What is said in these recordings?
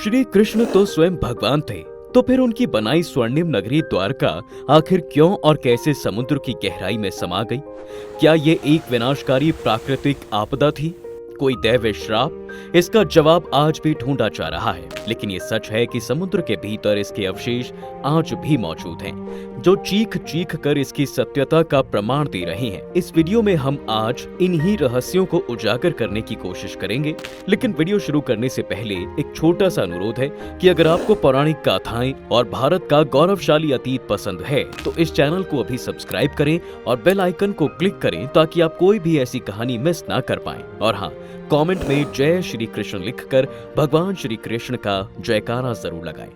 श्री कृष्ण तो स्वयं भगवान थे, तो फिर उनकी बनाई स्वर्णिम नगरी द्वारका आखिर क्यों और कैसे समुद्र की गहराई में समा गई? क्या ये एक विनाशकारी प्राकृतिक आपदा थी, कोई दैवीय श्राप? इसका जवाब आज भी ढूंढा जा रहा है, लेकिन ये सच है कि समुद्र के भीतर इसके अवशेष आज भी मौजूद हैं, जो चीख चीख कर इसकी सत्यता का प्रमाण दे रहे हैं। इस वीडियो में हम आज इन्हीं रहस्यों को उजागर करने की कोशिश करेंगे, लेकिन वीडियो शुरू करने से पहले एक छोटा सा अनुरोध है कि अगर आपको पौराणिक गाथाएं और भारत का गौरवशाली अतीत पसंद है तो इस चैनल को अभी सब्सक्राइब करें और बेल आइकन को क्लिक करें ताकि आप कोई भी ऐसी कहानी मिस ना कर पाएं। और हाँ, कमेंट में जय श्री कृष्ण लिखकर भगवान श्री कृष्ण का जयकारा जरूर लगाएं।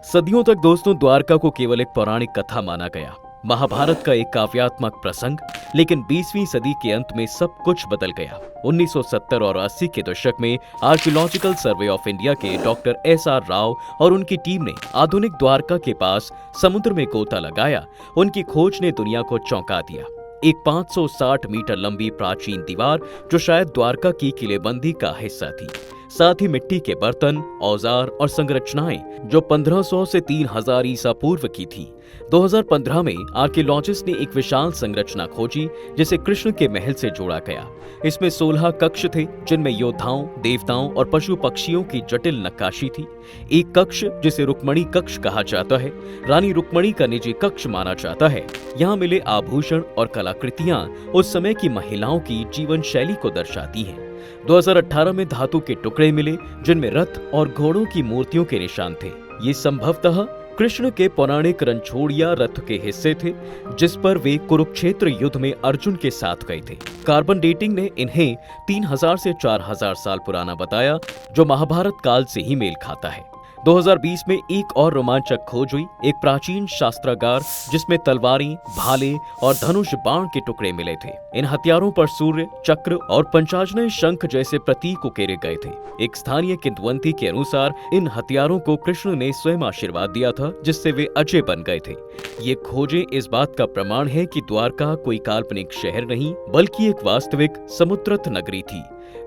सदियों तक दोस्तों द्वारका को केवल एक पौराणिक कथा माना गया, महाभारत का एक काव्यात्मक प्रसंग, लेकिन 20वीं सदी के अंत में सब कुछ बदल गया। 1970 और 80 के दशक में आर्कियोलॉजिकल सर्वे ऑफ इंडिया के डॉक्टर SR राव और उनकी टीम ने आधुनिक द्वारका के पास समुद्र में गोता लगाया। उनकी खोज ने दुनिया को चौंका दिया। एक 560 मीटर लंबी प्राचीन दीवार जो शायद द्वारका की किलेबंदी का हिस्सा थी, साथ ही मिट्टी के बर्तन, औजार और संरचनाएं जो 1500 से 3000 ईसा पूर्व की थी। 2015 में आर्कियोलॉजिस्ट ने एक विशाल संरचना खोजी जिसे कृष्ण के महल से जोड़ा गया। इसमें 16 कक्ष थे, जिनमें योद्धाओं, देवताओं और पशु पक्षियों की जटिल नक्काशी थी। एक कक्ष जिसे रुक्मणी कक्ष कहा जाता है, रानी रुक्मणी का निजी कक्ष माना जाता है। यहाँ मिले आभूषण और कलाकृतियां उस समय की महिलाओं की जीवन शैली को दर्शाती हैं। 2018 में धातु के टुकड़े मिले जिनमें रथ और घोड़ों की मूर्तियों के निशान थे। ये संभवतः कृष्ण के पौराणिक रणछोड़िया रथ के हिस्से थे, जिस पर वे कुरुक्षेत्र युद्ध में अर्जुन के साथ गए थे। कार्बन डेटिंग ने इन्हें 3000 से 4000 साल पुराना बताया, जो महाभारत काल से ही मेल खाता है। 2020 में एक और रोमांचक खोज हुई, एक प्राचीन शास्त्रागार जिसमें तलवारें, भाले और धनुष बाण के टुकड़े मिले थे। इन हथियारों पर सूर्य, चक्र और पंचाजनय शंख जैसे प्रतीक उकेरे गए थे। एक स्थानीय किंवदंती के अनुसार इन हथियारों को कृष्ण ने स्वयं आशीर्वाद दिया था, जिससे वे अजय बन गए थे। ये खोजें इस बात का प्रमाण है कि द्वारका कोई काल्पनिक शहर नहीं, बल्कि एक वास्तविक समुद्रस्थ नगरी थी।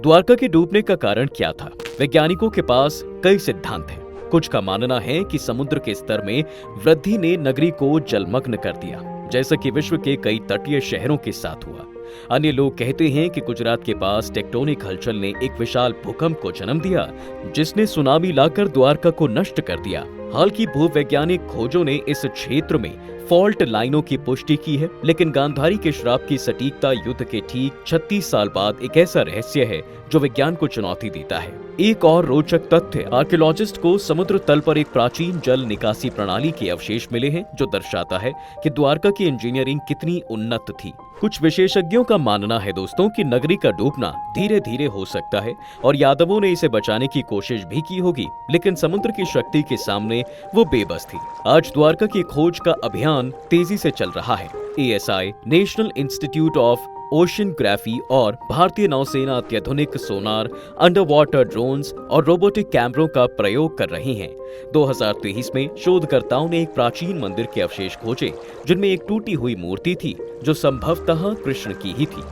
द्वारका के डूबने का कारण क्या था? वैज्ञानिकों के पास कई सिद्धांत हैं। कुछ का मानना है कि समुद्र के स्तर में वृद्धि ने नगरी को जलमग्न कर दिया, जैसा कि विश्व के कई तटीय शहरों के साथ हुआ। अन्य लोग कहते हैं कि गुजरात के पास टेक्टोनिक हलचल ने एक विशाल भूकंप को जन्म दिया, जिसने सुनामी लाकर द्वारका को नष्ट कर दिया। हाल की भूवैज्ञानिक खोजों ने इस क्षेत्र में फॉल्ट लाइनों की पुष्टि की है, लेकिन गांधारी के श्राप की सटीकता युद्ध के ठीक 36 साल बाद एक ऐसा रहस्य है जो विज्ञान को चुनौती देता है। एक और रोचक तथ्य, आर्कियोलॉजिस्ट को समुद्र तल पर एक प्राचीन जल निकासी प्रणाली के अवशेष मिले हैं, जो दर्शाता है कि द्वारका की इंजीनियरिंग कितनी उन्नत थी। कुछ विशेषज्ञों का मानना है दोस्तों कि नगरी का डूबना धीरे धीरे हो सकता है और यादवों ने इसे बचाने की कोशिश भी की होगी, लेकिन समुद्र की शक्ति के सामने वो बेबस थी। आज द्वारका की खोज का अभियान तेजी से चल रहा है। ASI, नेशनल इंस्टीट्यूट ऑफ ओशियनग्राफी और भारतीय नौसेना अत्याधुनिक सोनार, अंडर वाटर ड्रोन्स और रोबोटिक कैमरों का प्रयोग कर रही हैं। 2023 में शोधकर्ताओं ने एक प्राचीन मंदिर के अवशेष खोजे, जिनमें एक टूटी हुई मूर्ति थी जो संभवतः कृष्ण की ही थी।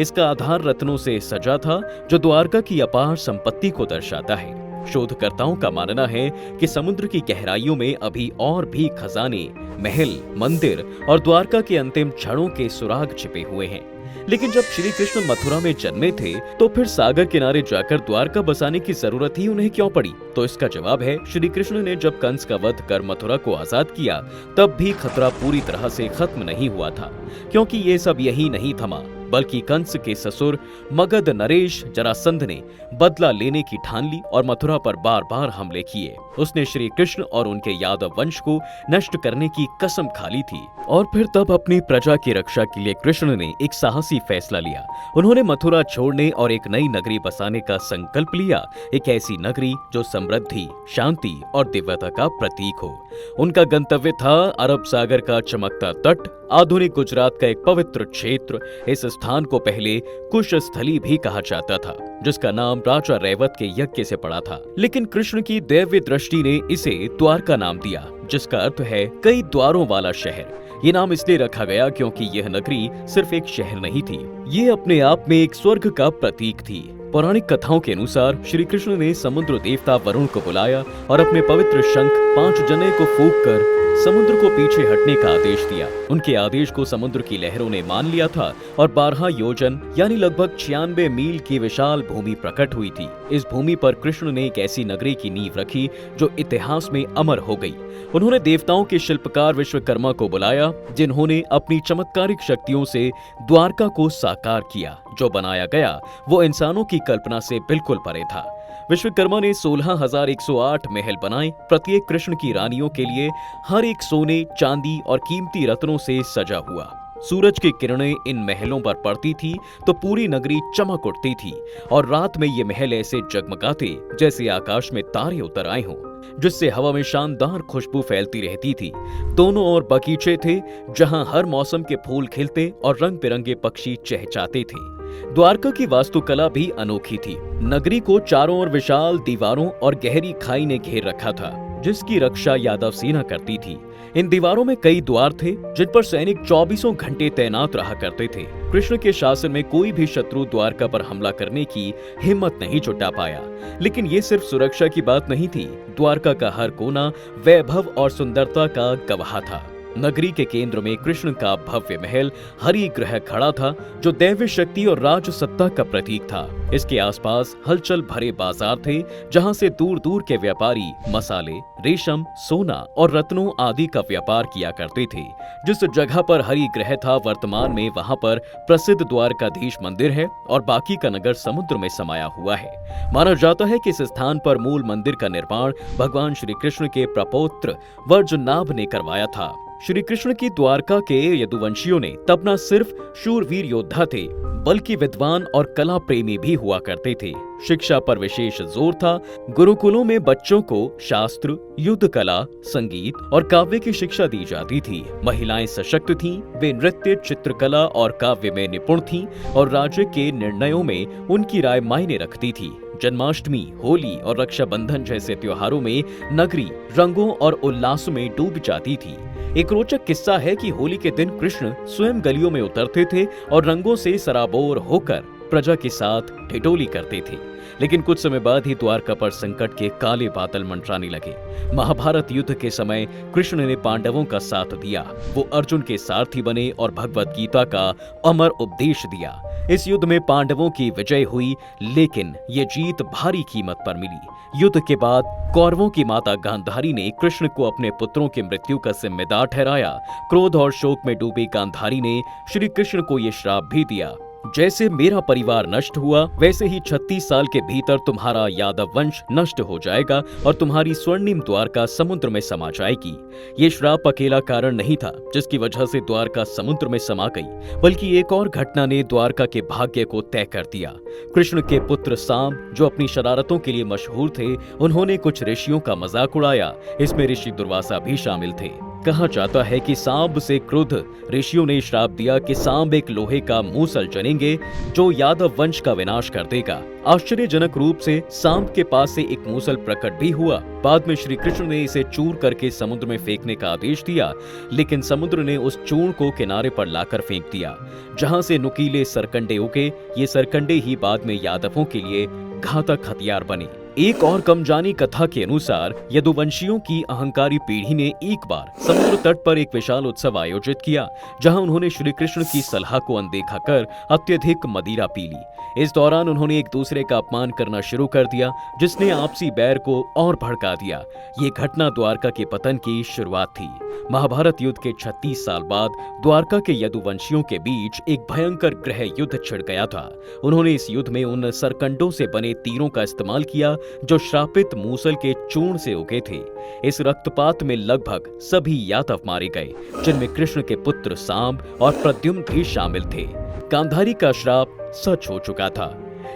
इसका आधार रत्नों से सजा था, जो द्वारका की अपार संपत्ति को दर्शाता है। शोधकर्ताओं का मानना है कि समुद्र की गहराइयों में अभी और भी खजाने, महल, मंदिर और द्वारका के अंतिम क्षणों के सुराग छिपे हुए हैं। लेकिन जब श्री कृष्ण मथुरा में जन्मे थे, तो फिर सागर किनारे जाकर द्वारका बसाने की जरूरत ही उन्हें क्यों पड़ी? तो इसका जवाब है, श्री कृष्ण ने जब कंस का वध कर मथुरा को आजाद किया, तब भी खतरा पूरी तरह से खत्म नहीं हुआ था, क्योंकि ये सब यही नहीं थमा, बल्कि कंस के ससुर मगध नरेश जरासंध ने बदला लेने की ठान ली और मथुरा पर बार बार हमले किए। उसने श्री कृष्ण और उनके यादव वंश को नष्ट करने की कसम खा ली थी और फिर तब अपनी प्रजा की रक्षा के लिए कृष्ण ने एक साहसी फैसला लिया। उन्होंने मथुरा छोड़ने और एक नई नगरी बसाने का संकल्प लिया, एक ऐसी नगरी जो समृद्धि, शांति और दिव्यता का प्रतीक हो। उनका गंतव्य था अरब सागर का चमकता तट, आधुनिक गुजरात का एक पवित्र क्षेत्र। इस स्थान को पहले कुश स्थली भी कहा जाता था, जिसका नाम राजा रैवत के यज्ञ से पड़ा था, लेकिन कृष्ण की दैव्य दृष्टि ने इसे द्वारका नाम दिया, जिसका अर्थ है कई द्वारों वाला शहर। ये नाम इसलिए रखा गया क्योंकि यह नगरी सिर्फ एक शहर नहीं थी, ये अपने आप में एक स्वर्ग का प्रतीक थी। पौराणिक कथाओं के अनुसार श्री कृष्ण ने समुद्र देवता वरुण को बुलाया और अपने पवित्र शंख 5 जने को फूंक कर समुद्र को पीछे हटने का आदेश दिया। उनके आदेश को समुद्र की लहरों ने मान लिया था और 12 योजन यानी लगभग 96 मील की विशाल भूमि प्रकट हुई थी। इस भूमि पर कृष्ण ने एक ऐसी नगरी की नींव रखी जो इतिहास में अमर हो गई। उन्होंने देवताओं के शिल्पकार विश्वकर्मा को बुलाया, जिन्होंने अपनी चमत्कारिक शक्तियों से द्वारका को साकार किया। जो बनाया गया वो इंसानों की कल्पना से बिल्कुल परे था। विश्वकर्मा ने 16,108 महल बनाए। प्रत्येक कृष्ण की रानियों के लिए हर एक सोने, चांदी और कीमती रत्नों से सजा हुआ। सूरज की किरणें इन महलों पर पड़ती थी तो पूरी नगरी चमक उठती थी और रात में ये महल ऐसे जगमगाते जैसे आकाश में तारे उतर आए हों, जिससे हवा में शानदार खुशबू फैलती रहती थी। दोनों ओर बगीचे थे जहां हर मौसम के फूल खिलते और रंग बिरंगे पक्षी चहचहाते थे। द्वारका की वास्तुकला भी अनोखी थी। नगरी को चारों ओर विशाल दीवारों और गहरी खाई ने घेर रखा था, जिसकी रक्षा यादव सेना करती थी। इन दीवारों में कई द्वार थे जिन पर सैनिक 24 घंटे तैनात रहा करते थे। कृष्ण के शासन में कोई भी शत्रु द्वारका पर हमला करने की हिम्मत नहीं जुटा पाया। लेकिन ये सिर्फ सुरक्षा की बात नहीं थी। द्वारका का हर कोना वैभव और सुंदरता का गवाह था। नगरी के केंद्र में कृष्ण का भव्य महल हरि ग्रह खड़ा था, जो दैवी शक्ति और राज सत्ता का प्रतीक था। इसके आसपास हलचल भरे बाजार थे, जहां से दूर दूर के व्यापारी मसाले, रेशम, सोना और रत्नों आदि का व्यापार किया करते थे। जिस जगह पर हरि ग्रह था, वर्तमान में वहां पर प्रसिद्ध द्वारकाधीश मंदिर है और बाकी का नगर समुद्र में समाया हुआ है। माना जाता है कि इस स्थान पर मूल मंदिर का निर्माण भगवान श्री कृष्ण के प्रपौत्र वर्जनाभ ने करवाया था। श्री कृष्ण की द्वारका के यदुवंशियों ने तब न सिर्फ शूरवीर योद्धा थे, बल्कि विद्वान और कला प्रेमी भी हुआ करते थे। शिक्षा पर विशेष जोर था। गुरुकुलों में बच्चों को शास्त्र, युद्ध कला, संगीत और काव्य की शिक्षा दी जाती थी। महिलाएं सशक्त थीं, वे नृत्य, चित्रकला और काव्य में निपुण थीं और राज्य के निर्णयों में उनकी राय मायने रखती थी। जन्माष्टमी, होली और रक्षाबंधन जैसे त्योहारों में नगरी रंगों और उल्लास में डूब जाती थी। एक रोचक किस्सा है कि होली के दिन कृष्ण स्वयं गलियों में उतरते थे और रंगों से सराबोर होकर प्रजा के साथ ठिठोली करते थे। लेकिन कुछ समय बाद ही द्वारका पर संकट के काले बादल मंडराने लगे। महाभारत युद्ध के समय कृष्ण ने पांडवों का साथ दिया। वो अर्जुन के सारथी बने और भगवत गीता का अमर उपदेश दिया। इस युद्ध में पांडवों की विजय हुई, लेकिन ये जीत भारी कीमत पर मिली। युद्ध के बाद कौरवों की माता गांधारी ने कृष्ण को अपने पुत्रों की मृत्यु का जिम्मेदार ठहराया। क्रोध और शोक में डूबी गांधारी ने श्री कृष्ण को ये श्राप भी दिया, जैसे मेरा परिवार नष्ट हुआ, वैसे ही 36 साल के भीतर तुम्हारा यादव वंश नष्ट हो जाएगा और तुम्हारी स्वर्णिम द्वारका समुद्र में समा जाएगी। ये श्राप अकेला कारण नहीं था जिसकी वजह से द्वारका समुद्र में समा गई, बल्कि एक और घटना ने द्वारका के भाग्य को तय कर दिया। कृष्ण के पुत्र सांब, जो अपनी शरारतों के लिए मशहूर थे, उन्होंने कुछ ऋषियों का मजाक उड़ाया। इसमें ऋषि दुर्वासा भी शामिल थे। कहा जाता है कि सांब से क्रुद्ध ऋषियों ने श्राप दिया कि सांब एक लोहे का मूसल जनेंगे जो यादव वंश का विनाश कर देगा। आश्चर्यजनक रूप से सांब के पास से एक मूसल प्रकट भी हुआ। बाद में श्री कृष्ण ने इसे चूर करके समुद्र में फेंकने का आदेश दिया, लेकिन समुद्र ने उस चूर्ण को किनारे पर लाकर फेंक दिया, जहां से नुकीले सरकंडे उगे। ये सरकंडे ही बाद में यादवों के लिए घातक हथियार बने। एक और कमजानी कथा के अनुसार यदुवंशियों की अहंकारी पीढ़ी ने एक बार समुद्र तट पर एक विशाल उत्सव आयोजित किया, जहां उन्होंने श्री कृष्ण की सलाह को अनदेखा कर अत्यधिक मदिरा पी ली। इस दौरान उन्होंने एक दूसरे का अपमान करना शुरू कर दिया, जिसने आपसी बैर को और भड़का दिया। ये घटना द्वारका के पतन की शुरुआत थी। महाभारत युद्ध के 36 साल बाद द्वारका के यदुवंशियों के बीच एक भयंकर गृह युद्ध छिड़ गया था। उन्होंने इस युद्ध में उन सरकंडों से बने तीरों का इस्तेमाल किया जो श्रापित मूसल के चूर्ण से उगे थे। इस रक्तपात में लगभग सभी यादव मारे गए, जिनमें कृष्ण के पुत्र सांब और प्रद्युम्न भी शामिल थे। गांधारी का श्राप सच हो चुका था।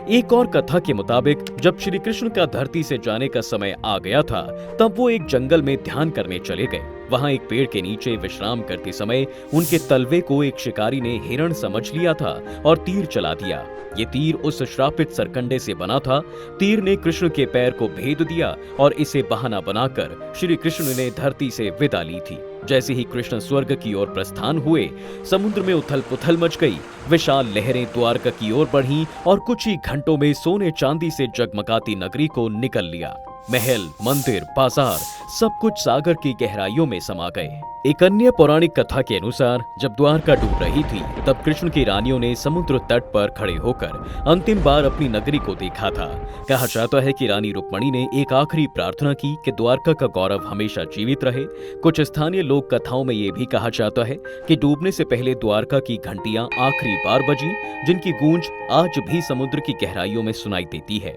एक और कथा के मुताबिक जब श्री कृष्ण का धरती से जाने का समय आ गया था, तब वो एक जंगल में ध्यान करने चले गए। वहां एक पेड़ के नीचे विश्राम करते समय उनके तलवे को एक शिकारी ने हिरण समझ लिया था और तीर चला दिया। ये तीर उस श्रापित सरकंडे से बना था। तीर ने कृष्ण के पैर को भेद दिया और इसे बहाना बनाकर श्री कृष्ण ने धरती से विदा ली थी। जैसे ही कृष्ण स्वर्ग की ओर प्रस्थान हुए, समुद्र में उथल पुथल मच गई। विशाल लहरें द्वारका की ओर बढ़ीं और कुछ ही घंटों में सोने चांदी से जगमगाती नगरी को निकल लिया। महल, मंदिर, बाजार सब कुछ सागर की गहराइयों में समा गए। एक अन्य पौराणिक कथा के अनुसार जब द्वारका डूब रही थी, तब कृष्ण की रानियों ने समुद्र तट पर खड़े होकर अंतिम बार अपनी नगरी को देखा था। कहा जाता है कि रानी रुक्मणी ने एक आखिरी प्रार्थना की कि द्वारका का गौरव हमेशा जीवित रहे। कुछ स्थानीय लोक कथाओं में ये भी कहा जाता है कि डूबने से पहले द्वारका की घंटियां आखिरी बार बजीं, जिनकी गूंज आज भी समुद्र की गहराइयों में सुनाई देती है।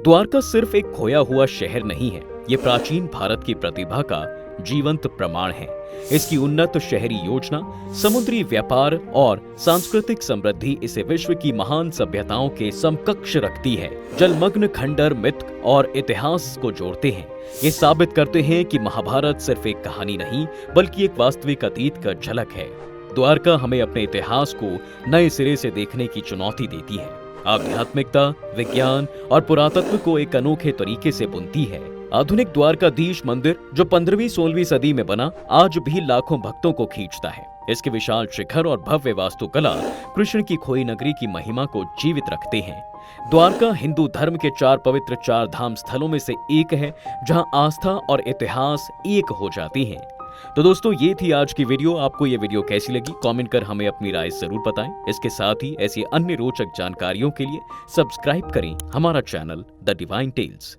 द्वारका सिर्फ एक खोया हुआ शहर नहीं है, ये प्राचीन भारत की प्रतिभा का जीवंत प्रमाण है। इसकी उन्नत शहरी योजना, समुद्री व्यापार और सांस्कृतिक समृद्धि इसे विश्व की महान सभ्यताओं के समकक्ष रखती है। जलमग्न खंडर मिथ और इतिहास को जोड़ते हैं। ये साबित करते हैं कि महाभारत सिर्फ एक कहानी नहीं, बल्कि एक वास्तविक अतीत का झलक है। द्वारका हमें अपने इतिहास को नए सिरे से देखने की चुनौती देती है। आध्यात्मिकता, विज्ञान और पुरातत्व को एक अनोखे तरीके से बुनती है। आधुनिक द्वारकाधीश मंदिर, जो 15वीं-16वीं सदी में बना, आज भी लाखों भक्तों को खींचता है। इसके विशाल शिखर और भव्य वास्तुकला कृष्ण की खोई नगरी की महिमा को जीवित रखते हैं। द्वारका हिंदू धर्म के 4 पवित्र 4 धाम स्थलों में से एक है, जहां आस्था और इतिहास एक हो जाती हैं। तो दोस्तों, ये थी आज की वीडियो। आपको ये वीडियो कैसी लगी, कमेंट कर हमें अपनी राय जरूर बताएं। इसके साथ ही ऐसी अन्य रोचक जानकारियों के लिए सब्सक्राइब करें हमारा चैनल द डिवाइन टेल्स।